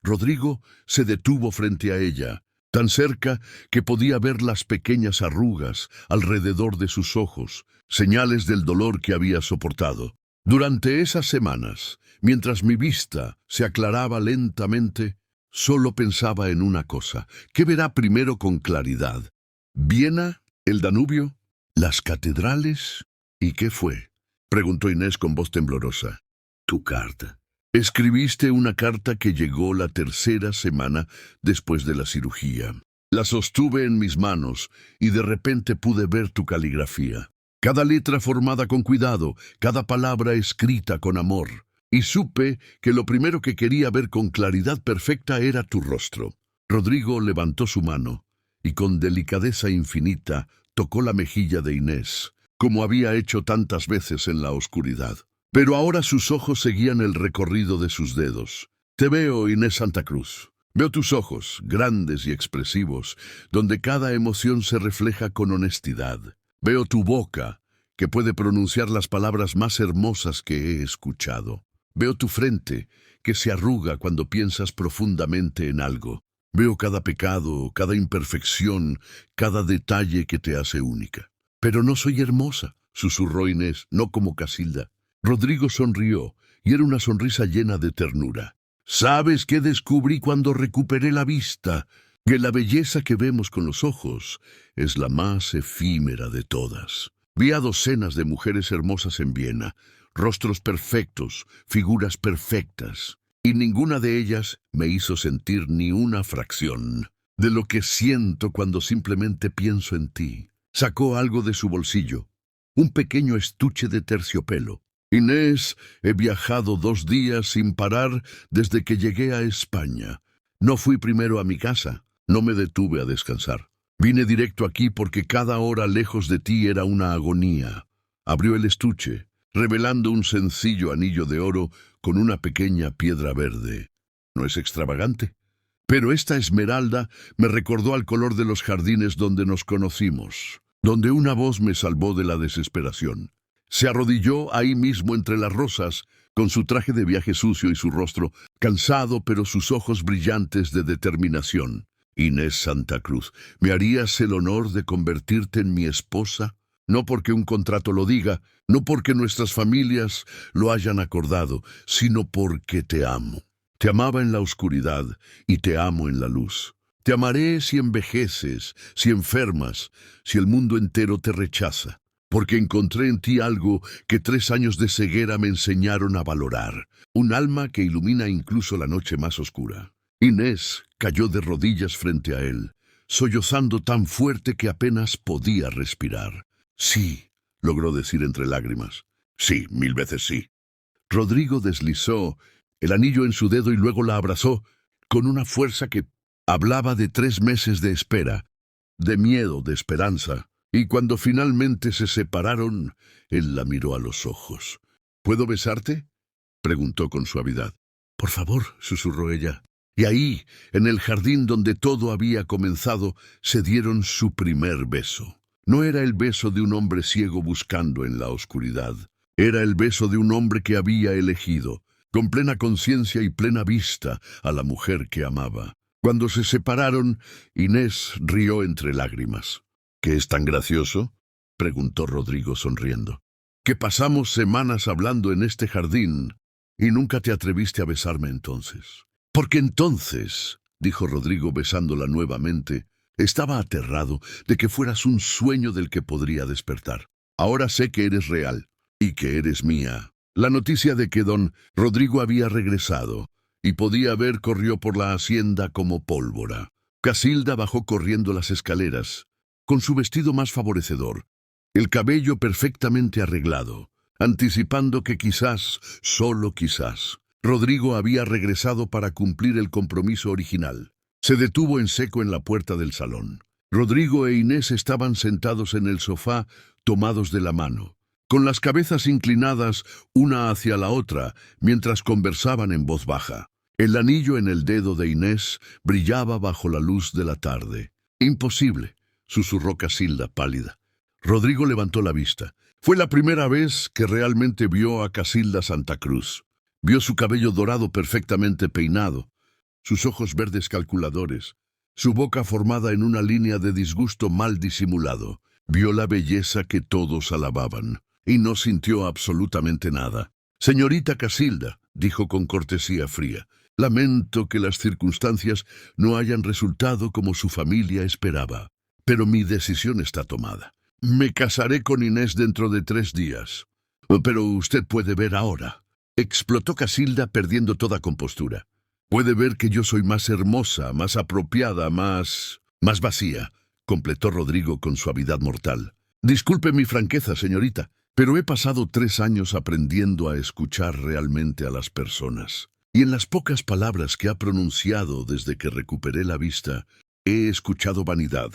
Rodrigo se detuvo frente a ella, tan cerca que podía ver las pequeñas arrugas alrededor de sus ojos, señales del dolor que había soportado. Durante esas semanas, mientras mi vista se aclaraba lentamente, solo pensaba en una cosa: ¿qué verá primero con claridad? ¿Viena? ¿El Danubio? ¿Las catedrales? ¿Y qué fue?, preguntó Inés con voz temblorosa. Tu carta. Escribiste una carta que llegó la tercera semana después de la cirugía. La sostuve en mis manos y de repente pude ver tu caligrafía. Cada letra formada con cuidado, cada palabra escrita con amor. Y supe que lo primero que quería ver con claridad perfecta era tu rostro. Rodrigo levantó su mano y con delicadeza infinita tocó la mejilla de Inés, como había hecho tantas veces en la oscuridad. Pero ahora sus ojos seguían el recorrido de sus dedos. Te veo, Inés Santa Cruz. Veo tus ojos, grandes y expresivos, donde cada emoción se refleja con honestidad. Veo tu boca, que puede pronunciar las palabras más hermosas que he escuchado. Veo tu frente, que se arruga cuando piensas profundamente en algo. Veo cada pecado, cada imperfección, cada detalle que te hace única. Pero no soy hermosa, susurró Inés, no como Casilda. Rodrigo sonrió, y era una sonrisa llena de ternura. ¿Sabes qué descubrí cuando recuperé la vista? Que la belleza que vemos con los ojos es la más efímera de todas. Vi a docenas de mujeres hermosas en Viena, rostros perfectos, figuras perfectas, y ninguna de ellas me hizo sentir ni una fracción de lo que siento cuando simplemente pienso en ti. Sacó algo de su bolsillo, un pequeño estuche de terciopelo. Inés, he viajado 2 días sin parar desde que llegué a España. No fui primero a mi casa, no me detuve a descansar. Vine directo aquí porque cada hora lejos de ti era una agonía. Abrió el estuche, revelando un sencillo anillo de oro con una pequeña piedra verde. No es extravagante, pero esta esmeralda me recordó al color de los jardines donde nos conocimos, donde una voz me salvó de la desesperación. Se arrodilló ahí mismo entre las rosas, con su traje de viaje sucio y su rostro cansado, pero sus ojos brillantes de determinación. Inés Santa Cruz, ¿me harías el honor de convertirte en mi esposa? No porque un contrato lo diga, no porque nuestras familias lo hayan acordado, sino porque te amo. Te amaba en la oscuridad y te amo en la luz. Te amaré si envejeces, si enfermas, si el mundo entero te rechaza. Porque encontré en ti algo que 3 años de ceguera me enseñaron a valorar, un alma que ilumina incluso la noche más oscura. Inés cayó de rodillas frente a él, sollozando tan fuerte que apenas podía respirar. Sí, logró decir entre lágrimas. Sí, 1000 veces sí. Rodrigo deslizó el anillo en su dedo y luego la abrazó con una fuerza que hablaba de 3 meses de espera, de miedo, de esperanza. Y cuando finalmente se separaron, él la miró a los ojos. ¿Puedo besarte?, preguntó con suavidad. Por favor, susurró ella. Y ahí, en el jardín donde todo había comenzado, se dieron su primer beso. No era el beso de un hombre ciego buscando en la oscuridad. Era el beso de un hombre que había elegido, con plena conciencia y plena vista, a la mujer que amaba. Cuando se separaron, Inés rió entre lágrimas. ¿Qué es tan gracioso?, preguntó Rodrigo sonriendo. Que pasamos semanas hablando en este jardín y nunca te atreviste a besarme entonces. Porque entonces, dijo Rodrigo besándola nuevamente, estaba aterrado de que fueras un sueño del que podría despertar. Ahora sé que eres real y que eres mía. La noticia de que don Rodrigo había regresado y podía ver corrió por la hacienda como pólvora. Casilda bajó corriendo las escaleras, con su vestido más favorecedor, el cabello perfectamente arreglado, anticipando que quizás, solo quizás, Rodrigo había regresado para cumplir el compromiso original. Se detuvo en seco en la puerta del salón. Rodrigo e Inés estaban sentados en el sofá, tomados de la mano, con las cabezas inclinadas una hacia la otra, mientras conversaban en voz baja. El anillo en el dedo de Inés brillaba bajo la luz de la tarde. Imposible, susurró Casilda, pálida. Rodrigo levantó la vista. Fue la primera vez que realmente vio a Casilda Santa Cruz. Vio su cabello dorado perfectamente peinado, sus ojos verdes calculadores, su boca formada en una línea de disgusto mal disimulado. Vio la belleza que todos alababan, y no sintió absolutamente nada. «Señorita Casilda», dijo con cortesía fría, «lamento que las circunstancias no hayan resultado como su familia esperaba, pero mi decisión está tomada. Me casaré con Inés dentro de 3 días. Pero usted puede ver ahora», explotó Casilda perdiendo toda compostura. «Puede ver que yo soy más hermosa, más apropiada, más vacía», completó Rodrigo con suavidad mortal. «Disculpe mi franqueza, señorita, pero he pasado 3 años aprendiendo a escuchar realmente a las personas. Y en las pocas palabras que ha pronunciado desde que recuperé la vista, he escuchado vanidad,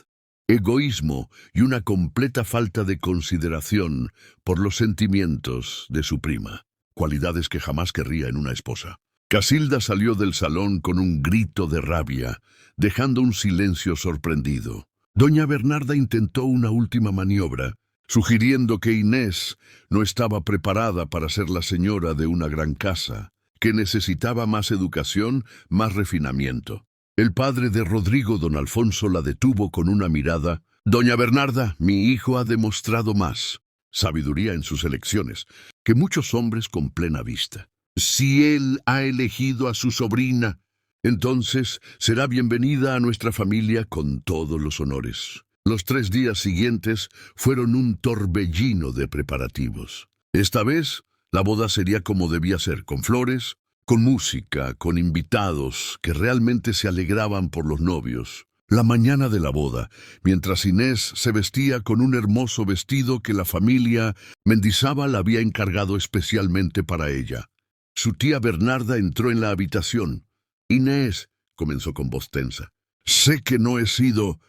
egoísmo y una completa falta de consideración por los sentimientos de su prima, cualidades que jamás querría en una esposa». Casilda salió del salón con un grito de rabia, dejando un silencio sorprendido. Doña Bernarda intentó una última maniobra, sugiriendo que Inés no estaba preparada para ser la señora de una gran casa, que necesitaba más educación, más refinamiento. El padre de Rodrigo, don Alfonso, la detuvo con una mirada. «Doña Bernarda, mi hijo ha demostrado más sabiduría en sus elecciones que muchos hombres con plena vista. Si él ha elegido a su sobrina, entonces será bienvenida a nuestra familia con todos los honores». Los 3 días siguientes fueron un torbellino de preparativos. Esta vez, la boda sería como debía ser, con flores, con música, con invitados que realmente se alegraban por los novios. La mañana de la boda, mientras Inés se vestía con un hermoso vestido que la familia Mendizábal había encargado especialmente para ella, su tía Bernarda entró en la habitación. «Inés», comenzó con voz tensa, «sé que no he sido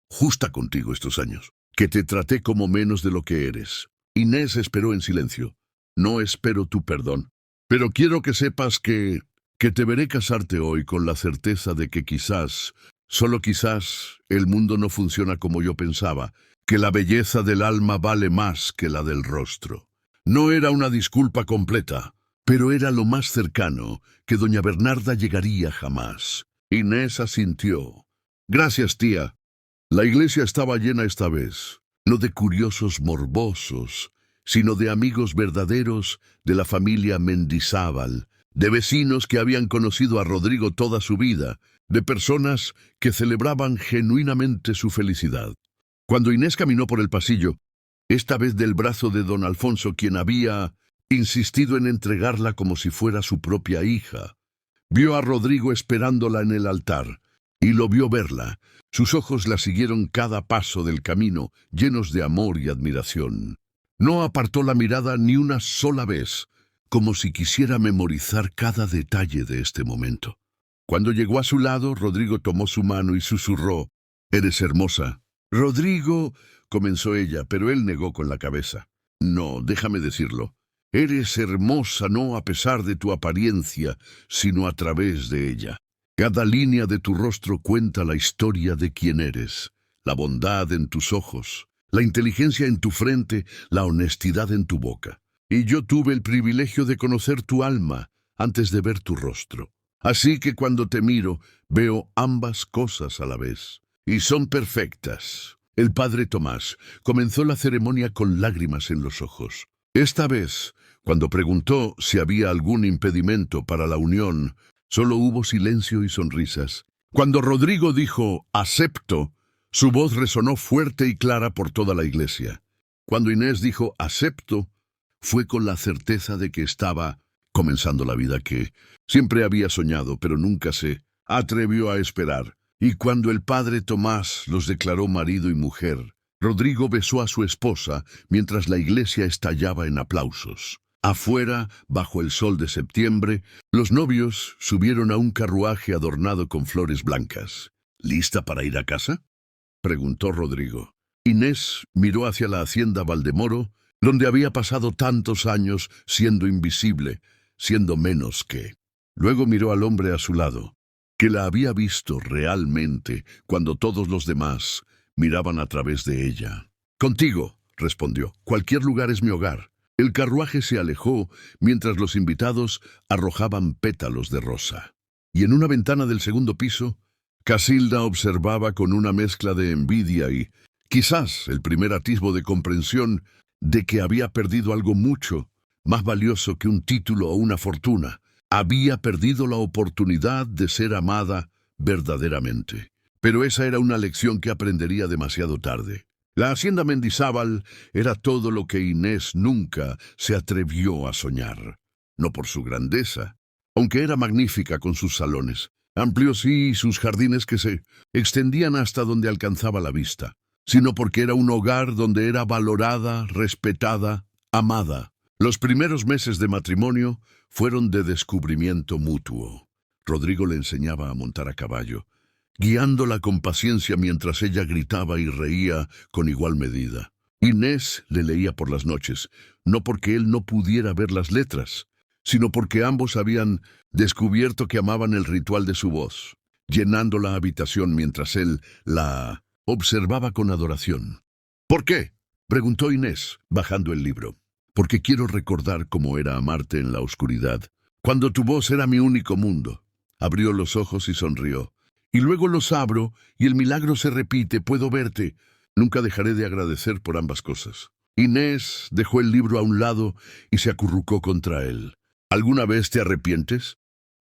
justa contigo estos años, que te traté como menos de lo que eres». Inés esperó en silencio. «No espero tu perdón, pero quiero que sepas que te veré casarte hoy con la certeza de que quizás, solo quizás, el mundo no funciona como yo pensaba, que la belleza del alma vale más que la del rostro». No era una disculpa completa, pero era lo más cercano que doña Bernarda llegaría jamás. Inés asintió. «Gracias, tía». La iglesia estaba llena esta vez, no de curiosos morbosos, sino de amigos verdaderos de la familia Mendizábal, de vecinos que habían conocido a Rodrigo toda su vida, de personas que celebraban genuinamente su felicidad. Cuando Inés caminó por el pasillo, esta vez del brazo de don Alfonso, quien había insistido en entregarla como si fuera su propia hija, vio a Rodrigo esperándola en el altar, y lo vio verla. Sus ojos la siguieron cada paso del camino, llenos de amor y admiración. No apartó la mirada ni una sola vez, como si quisiera memorizar cada detalle de este momento. Cuando llegó a su lado, Rodrigo tomó su mano y susurró: «Eres hermosa». «Rodrigo», comenzó ella, pero él negó con la cabeza. «No, déjame decirlo. Eres hermosa no a pesar de tu apariencia, sino a través de ella. Cada línea de tu rostro cuenta la historia de quién eres, la bondad en tus ojos, la inteligencia en tu frente, la honestidad en tu boca. Y yo tuve el privilegio de conocer tu alma antes de ver tu rostro. Así que cuando te miro, veo ambas cosas a la vez. Y son perfectas». El padre Tomás comenzó la ceremonia con lágrimas en los ojos. Esta vez, cuando preguntó si había algún impedimento para la unión, solo hubo silencio y sonrisas. Cuando Rodrigo dijo «acepto», su voz resonó fuerte y clara por toda la iglesia. Cuando Inés dijo «acepto», fue con la certeza de que estaba comenzando la vida que siempre había soñado, pero nunca se atrevió a esperar. Y cuando el padre Tomás los declaró marido y mujer, Rodrigo besó a su esposa mientras la iglesia estallaba en aplausos. Afuera, bajo el sol de septiembre, los novios subieron a un carruaje adornado con flores blancas. «¿Lista para ir a casa?», preguntó Rodrigo. Inés miró hacia la hacienda Valdemoro, donde había pasado tantos años siendo invisible, siendo menos que. Luego miró al hombre a su lado, que la había visto realmente cuando todos los demás miraban a través de ella. «Contigo», respondió. «Cualquier lugar es mi hogar». El carruaje se alejó mientras los invitados arrojaban pétalos de rosa. y en una ventana del segundo piso, Casilda observaba con una mezcla de envidia y, quizás, el primer atisbo de comprensión de que había perdido algo mucho, más valioso que un título o una fortuna. Había perdido la oportunidad de ser amada verdaderamente. Pero esa era una lección que aprendería demasiado tarde. La hacienda Mendizábal era todo lo que Inés nunca se atrevió a soñar. No por su grandeza, aunque era magnífica con sus salones, amplios y sus jardines que se extendían hasta donde alcanzaba la vista, sino porque era un hogar donde era valorada, respetada, amada. Los primeros meses de matrimonio fueron de descubrimiento mutuo. Rodrigo le enseñaba a montar a caballo, guiándola con paciencia mientras ella gritaba y reía con igual medida. Inés le leía por las noches, no porque él no pudiera ver las letras, sino porque ambos habían descubierto que amaban el ritual de su voz, llenando la habitación mientras él la observaba con adoración. ¿Por qué?, preguntó Inés, bajando el libro. Porque quiero recordar cómo era amarte en la oscuridad, cuando tu voz era mi único mundo. Abrió los ojos y sonrió. Y luego los abro, y el milagro se repite, puedo verte. Nunca dejaré de agradecer por ambas cosas. Inés dejó el libro a un lado y se acurrucó contra él. ¿Alguna vez te arrepientes?,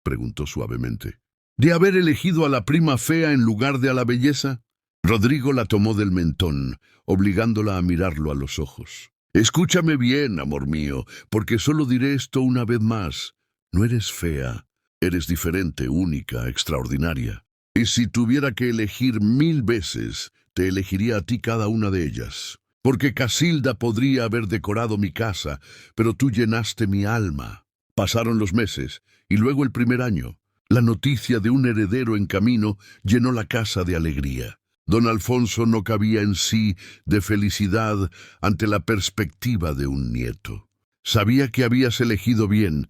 preguntó suavemente. ¿De haber elegido a la prima fea en lugar de a la belleza? Rodrigo la tomó del mentón, obligándola a mirarlo a los ojos. Escúchame bien, amor mío, porque solo diré esto una vez más. No eres fea, eres diferente, única, extraordinaria. Y si tuviera que elegir 1000 veces, te elegiría a ti cada una de ellas. Porque Casilda podría haber decorado mi casa, pero tú llenaste mi alma. Pasaron los meses, y luego el primer año. La noticia de un heredero en camino llenó la casa de alegría. Don Alfonso no cabía en sí de felicidad ante la perspectiva de un nieto. Sabía que habías elegido bien,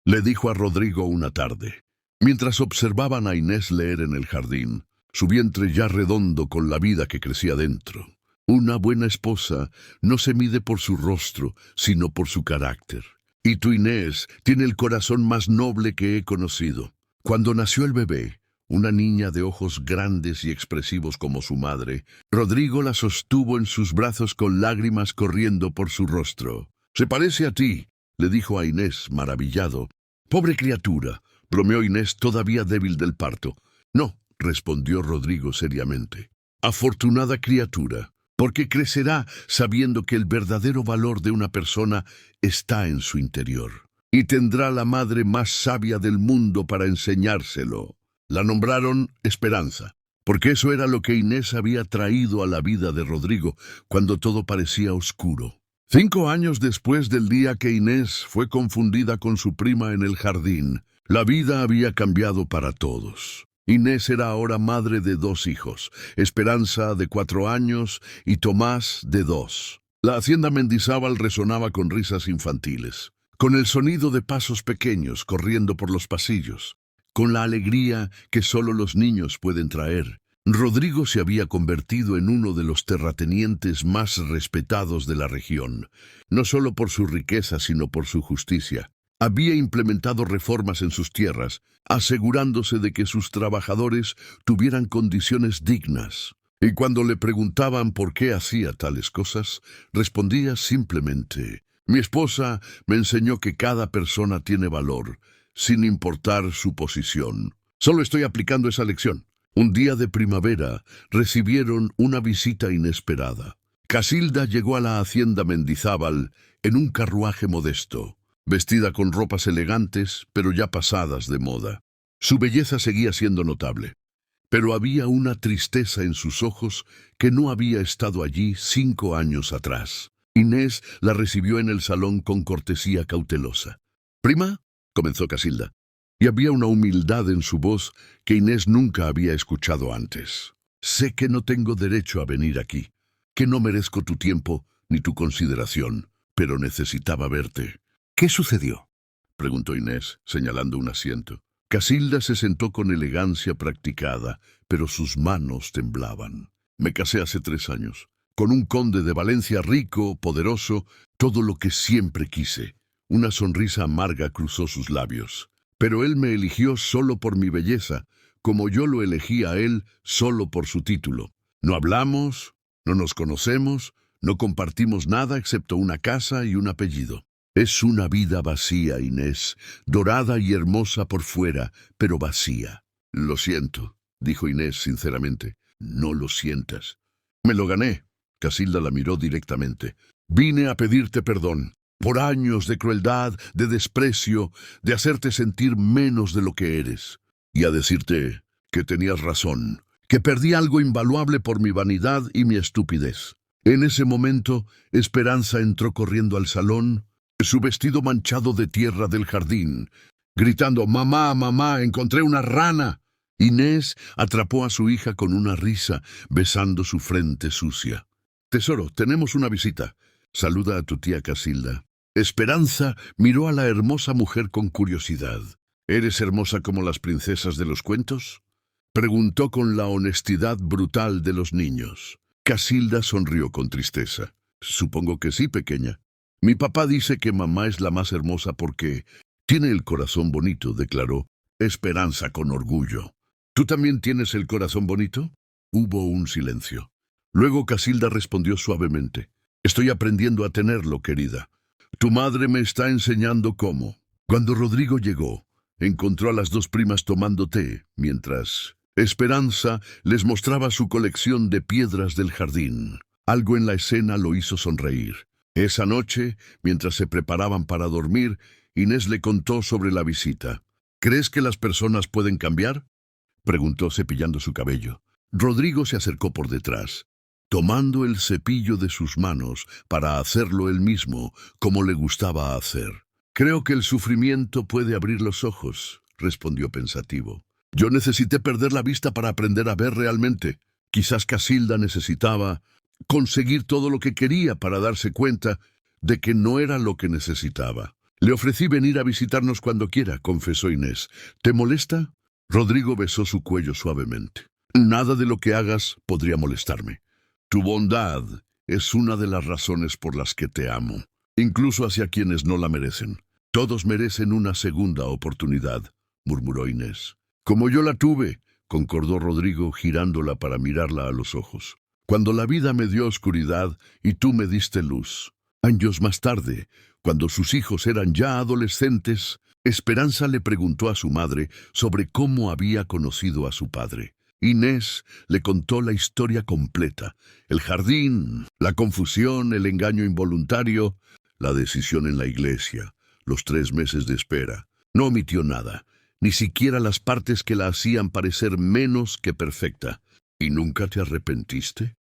le dijo a Rodrigo una tarde, mientras observaban a Inés leer en el jardín, su vientre ya redondo con la vida que crecía dentro. Una buena esposa no se mide por su rostro, sino por su carácter. Y tu Inés tiene el corazón más noble que he conocido. Cuando nació el bebé, una niña de ojos grandes y expresivos como su madre, Rodrigo la sostuvo en sus brazos con lágrimas corriendo por su rostro. «Se parece a ti», le dijo a Inés, maravillado. «Pobre criatura», bromeó Inés, todavía débil del parto. «No», respondió Rodrigo seriamente. «Afortunada criatura, porque crecerá sabiendo que el verdadero valor de una persona está en su interior. Y tendrá la madre más sabia del mundo para enseñárselo». La nombraron Esperanza, porque eso era lo que Inés había traído a la vida de Rodrigo cuando todo parecía oscuro. 5 años después del día que Inés fue confundida con su prima en el jardín, la vida había cambiado para todos. Inés era ahora madre de 2 hijos, Esperanza de 4 años y Tomás de 2. La hacienda Mendizábal resonaba con risas infantiles, con el sonido de pasos pequeños corriendo por los pasillos, con la alegría que solo los niños pueden traer. Rodrigo se había convertido en uno de los terratenientes más respetados de la región, no solo por su riqueza, sino por su justicia. Había implementado reformas en sus tierras, asegurándose de que sus trabajadores tuvieran condiciones dignas. Y cuando le preguntaban por qué hacía tales cosas, respondía simplemente: «Mi esposa me enseñó que cada persona tiene valor, sin importar su posición. Solo estoy aplicando esa lección». Un día de primavera recibieron una visita inesperada. Casilda llegó a la hacienda Mendizábal en un carruaje modesto, vestida con ropas elegantes, pero ya pasadas de moda. Su belleza seguía siendo notable, pero había una tristeza en sus ojos que no había estado allí 5 años atrás. Inés la recibió en el salón con cortesía cautelosa. «¿Prima?», comenzó Casilda, y había una humildad en su voz que Inés nunca había escuchado antes. «Sé que no tengo derecho a venir aquí, que no merezco tu tiempo ni tu consideración, pero necesitaba verte». «¿Qué sucedió?», preguntó Inés, señalando un asiento. Casilda se sentó con elegancia practicada, pero sus manos temblaban. «Me casé hace 3 años, con un conde de Valencia rico, poderoso, todo lo que siempre quise». Una sonrisa amarga cruzó sus labios. pero él me eligió solo por mi belleza, como yo lo elegí a él solo por su título. No hablamos, no nos conocemos, no compartimos nada excepto una casa y un apellido. Es una vida vacía, Inés, dorada y hermosa por fuera, pero vacía. Lo siento, dijo Inés sinceramente. No lo sientas. Me lo gané. Casilda la miró directamente. Vine a pedirte perdón. Por años de crueldad, de desprecio, de hacerte sentir menos de lo que eres. Y a decirte que tenías razón, que perdí algo invaluable por mi vanidad y mi estupidez. En ese momento, Esperanza entró corriendo al salón, su vestido manchado de tierra del jardín, gritando: «¡Mamá, mamá, encontré una rana!». Inés atrapó a su hija con una risa, besando su frente sucia. «Tesoro, tenemos una visita. Saluda a tu tía Casilda». Esperanza miró a la hermosa mujer con curiosidad. «¿Eres hermosa como las princesas de los cuentos?», preguntó con la honestidad brutal de los niños. Casilda sonrió con tristeza. «Supongo que sí, pequeña. Mi papá dice que mamá es la más hermosa porque tiene el corazón bonito», declaró Esperanza con orgullo. «¿Tú también tienes el corazón bonito?». Hubo un silencio. Luego Casilda respondió suavemente: «Estoy aprendiendo a tenerlo, querida. Tu madre me está enseñando cómo». Cuando Rodrigo llegó, encontró a las dos primas tomando té, mientras Esperanza les mostraba su colección de piedras del jardín. Algo en la escena lo hizo sonreír. Esa noche, mientras se preparaban para dormir, Inés le contó sobre la visita. «¿Crees que las personas pueden cambiar?», preguntó cepillando su cabello. Rodrigo se acercó por detrás, tomando el cepillo de sus manos para hacerlo él mismo, como le gustaba hacer. «Creo que el sufrimiento puede abrir los ojos», respondió pensativo. «Yo necesité perder la vista para aprender a ver realmente. Quizás Casilda necesitaba conseguir todo lo que quería para darse cuenta de que no era lo que necesitaba». «Le ofrecí venir a visitarnos cuando quiera», confesó Inés. «¿Te molesta?». Rodrigo besó su cuello suavemente. «Nada de lo que hagas podría molestarme. Tu bondad es una de las razones por las que te amo, incluso hacia quienes no la merecen. Todos merecen una segunda oportunidad», murmuró Inés. «Como yo la tuve», concordó Rodrigo, girándola para mirarla a los ojos. «Cuando la vida me dio oscuridad y tú me diste luz». Años más tarde, cuando sus hijos eran ya adolescentes, Esperanza le preguntó a su madre sobre cómo había conocido a su padre. Inés le contó la historia completa: el jardín, la confusión, el engaño involuntario, la decisión en la iglesia, los 3 meses de espera. No omitió nada, ni siquiera las partes que la hacían parecer menos que perfecta. «¿Y nunca te arrepentiste?»,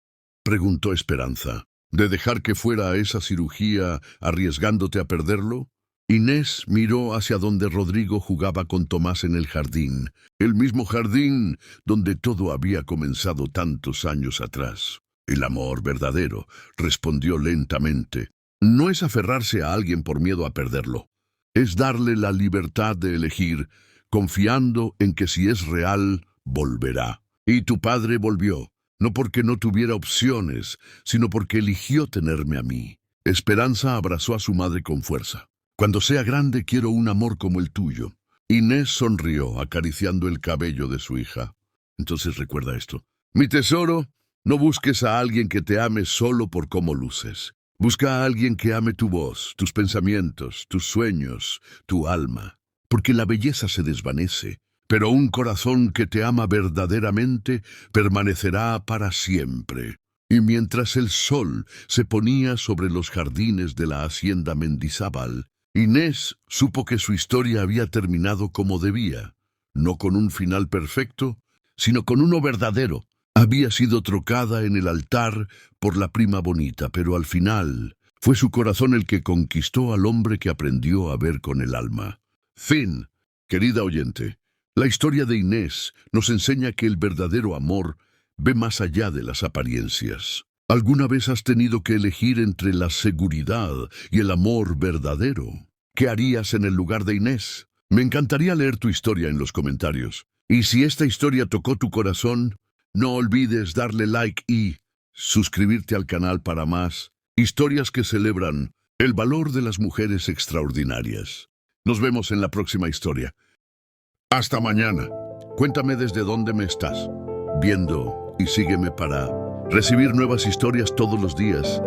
preguntó Esperanza, «de dejar que fuera a esa cirugía arriesgándote a perderlo». Inés miró hacia donde Rodrigo jugaba con Tomás en el jardín, el mismo jardín donde todo había comenzado tantos años atrás. «El amor verdadero», respondió lentamente, «no es aferrarse a alguien por miedo a perderlo. Es darle la libertad de elegir, confiando en que si es real, volverá. Y tu padre volvió, no porque no tuviera opciones, sino porque eligió tenerme a mí». Esperanza abrazó a su madre con fuerza. «Cuando sea grande quiero un amor como el tuyo». Inés sonrió, acariciando el cabello de su hija. «Entonces recuerda esto. Mi tesoro, no busques a alguien que te ame solo por cómo luces. Busca a alguien que ame tu voz, tus pensamientos, tus sueños, tu alma. Porque la belleza se desvanece, pero un corazón que te ama verdaderamente permanecerá para siempre». Y mientras el sol se ponía sobre los jardines de la hacienda Mendizábal, Inés supo que su historia había terminado como debía, no con un final perfecto, sino con uno verdadero. Había sido trocada en el altar por la prima bonita, pero al final fue su corazón el que conquistó al hombre que aprendió a ver con el alma. Fin. Querida oyente, la historia de Inés nos enseña que el verdadero amor ve más allá de las apariencias. ¿Alguna vez has tenido que elegir entre la seguridad y el amor verdadero? ¿Qué harías en el lugar de Inés? Me encantaría leer tu historia en los comentarios. Y si esta historia tocó tu corazón, no olvides darle like y suscribirte al canal para más historias que celebran el valor de las mujeres extraordinarias. Nos vemos en la próxima historia. Hasta mañana. Cuéntame desde dónde me estás viendo y sígueme para recibir nuevas historias todos los días.